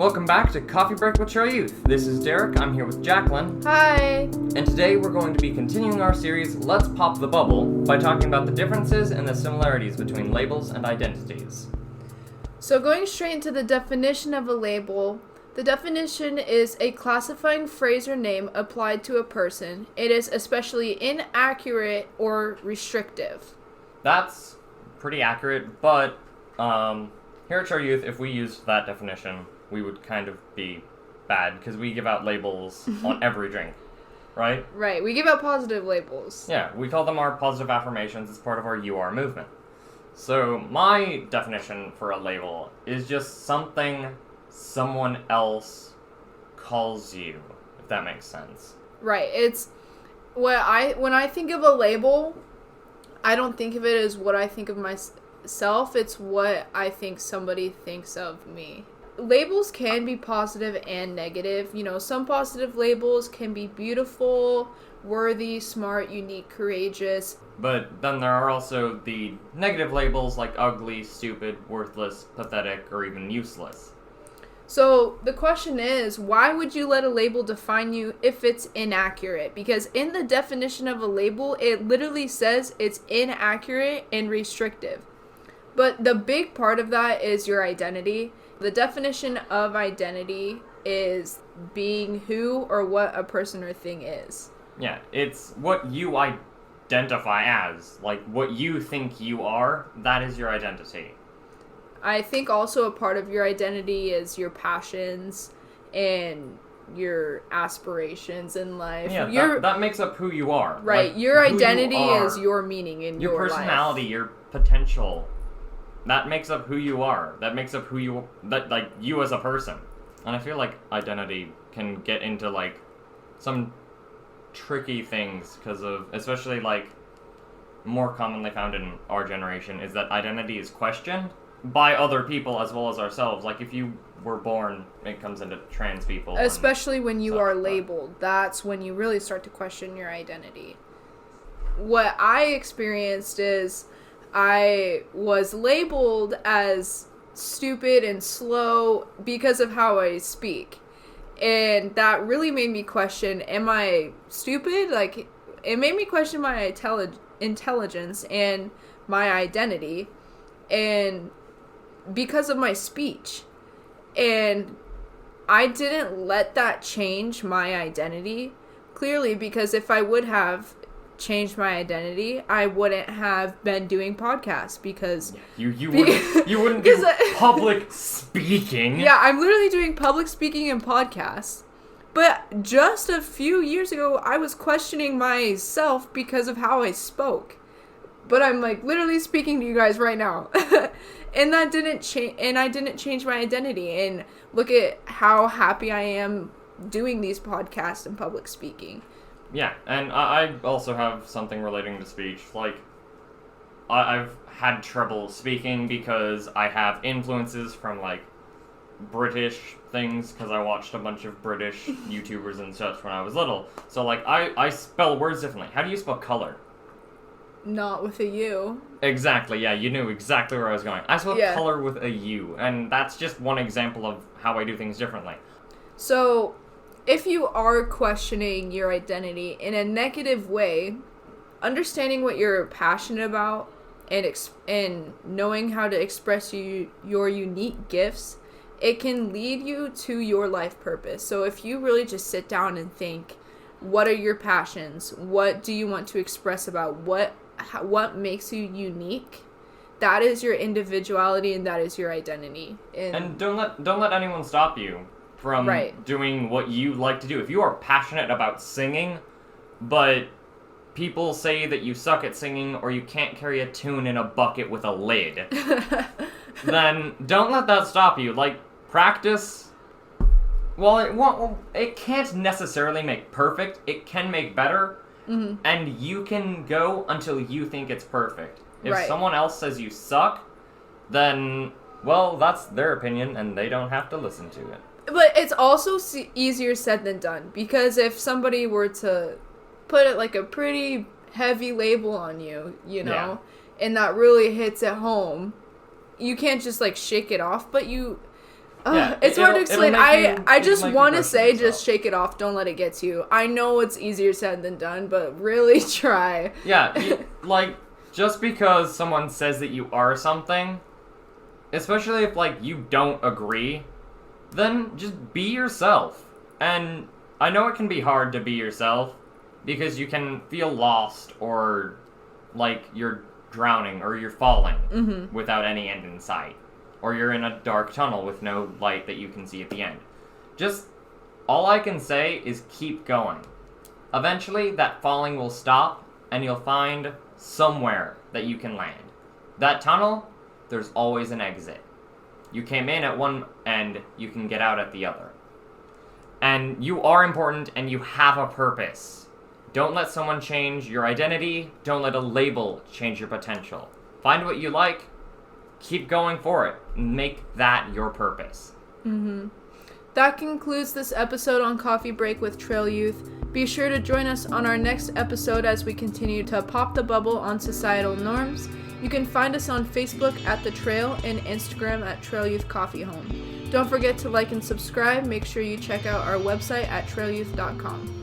Welcome back to Coffee Break with Char Youth. This is Derek, I'm here with Jacqueline. Hi! And today we're going to be continuing our series, Let's Pop the Bubble, by talking about the differences and the similarities between labels and identities. So going straight into the definition of a label, the definition is a classifying phrase or name applied to a person. It is especially inaccurate or restrictive. That's pretty accurate, but here at Char Youth, if we used that definition, we would kind of be bad, because we give out labels on every drink, right? Right, we give out positive labels. Yeah, we call them our positive affirmations as part of our You Are movement. So my definition for a label is just something someone else calls you, if that makes sense. Right, it's when I think of a label, I don't think of it as what I think of myself, it's what I think somebody thinks of me. Labels can be positive and negative. You know, some positive labels can be beautiful, worthy, smart, unique, courageous. But then there are also the negative labels like ugly, stupid, worthless, pathetic, or even useless. So the question is, why would you let a label define you if it's inaccurate? Because in the definition of a label, it literally says it's inaccurate and restrictive. But the big part of that is your identity. The definition of identity is being who or what a person or thing is. Yeah, it's what you identify as. Like, what you think you are, that is your identity. I think also a part of your identity is your passions and your aspirations in life. Yeah, that makes up who you are. Right, like, your identity is your meaning in your life. Your personality, your potential. That makes up who you are. That makes up you as a person. And I feel like identity can get into, like, some tricky things because of, especially, like, more commonly found in our generation, is that identity is questioned by other people as well as ourselves. Like, if you were born, it comes into trans people. Especially when you are labeled. That's when you really start to question your identity. What I experienced is I was labeled as stupid and slow because of how I speak. And that really made me question, am I stupid? Like, it made me question my intelligence and my identity. And because of my speech. And I didn't let that change my identity. Clearly, because if I would have changed my identity, I wouldn't have been doing podcasts because you wouldn't do public speaking. Yeah, I'm literally doing public speaking and podcasts. But just a few years ago, I was questioning myself because of how I spoke. But I'm like literally speaking to you guys right now. And that didn't change, and I didn't change my identity. And look at how happy I am doing these podcasts and public speaking. Yeah, and I also have something relating to speech. Like, I've had trouble speaking because I have influences from, like, British things, because I watched a bunch of British YouTubers and such when I was little. So, like, I spell words differently. How do you spell color? Not with a U. Exactly, yeah, you knew exactly where I was going. I spell color with a U, and that's just one example of how I do things differently. So, if you are questioning your identity in a negative way, understanding what you're passionate about and knowing how to express your unique gifts, it can lead you to your life purpose. So if you really just sit down and think, what are your passions? What do you want to express about? What makes you unique? That is your individuality and that is your identity. And don't let anyone stop you from doing what you like to do. If you are passionate about singing, but people say that you suck at singing or you can't carry a tune in a bucket with a lid, then don't let that stop you. Like, practice. Well, it can't necessarily make perfect. It can make better. Mm-hmm. And you can go until you think it's perfect. If someone else says you suck, then, well, that's their opinion and they don't have to listen to it. But it's also easier said than done, because if somebody were to put it like a pretty heavy label on you, you know, and that really hits at home, you can't just like shake it off, but It's hard to explain. I just want to say, just shake it off. Don't let it get to you. I know it's easier said than done, but really try. Yeah, like, just because someone says that you are something, especially if, like, you don't agree, then just be yourself. And I know it can be hard to be yourself, because you can feel lost, or, like, you're drowning, or you're falling without any end in sight. Or you're in a dark tunnel with no light that you can see at the end. Just, all I can say is keep going. Eventually, that falling will stop, and you'll find somewhere that you can land. That tunnel, there's always an exit. You came in at one end, you can get out at the other. And you are important, and you have a purpose. Don't let someone change your identity. Don't let a label change your potential. Find what you like. Keep going for it. Make that your purpose. That concludes this episode on Coffee Break with Trail Youth. Be sure to join us on our next episode as we continue to pop the bubble on societal norms. You can find us on Facebook at The Trail and Instagram at Trail Youth Coffee Home. Don't forget to like and subscribe. Make sure you check out our website at trailyouth.com.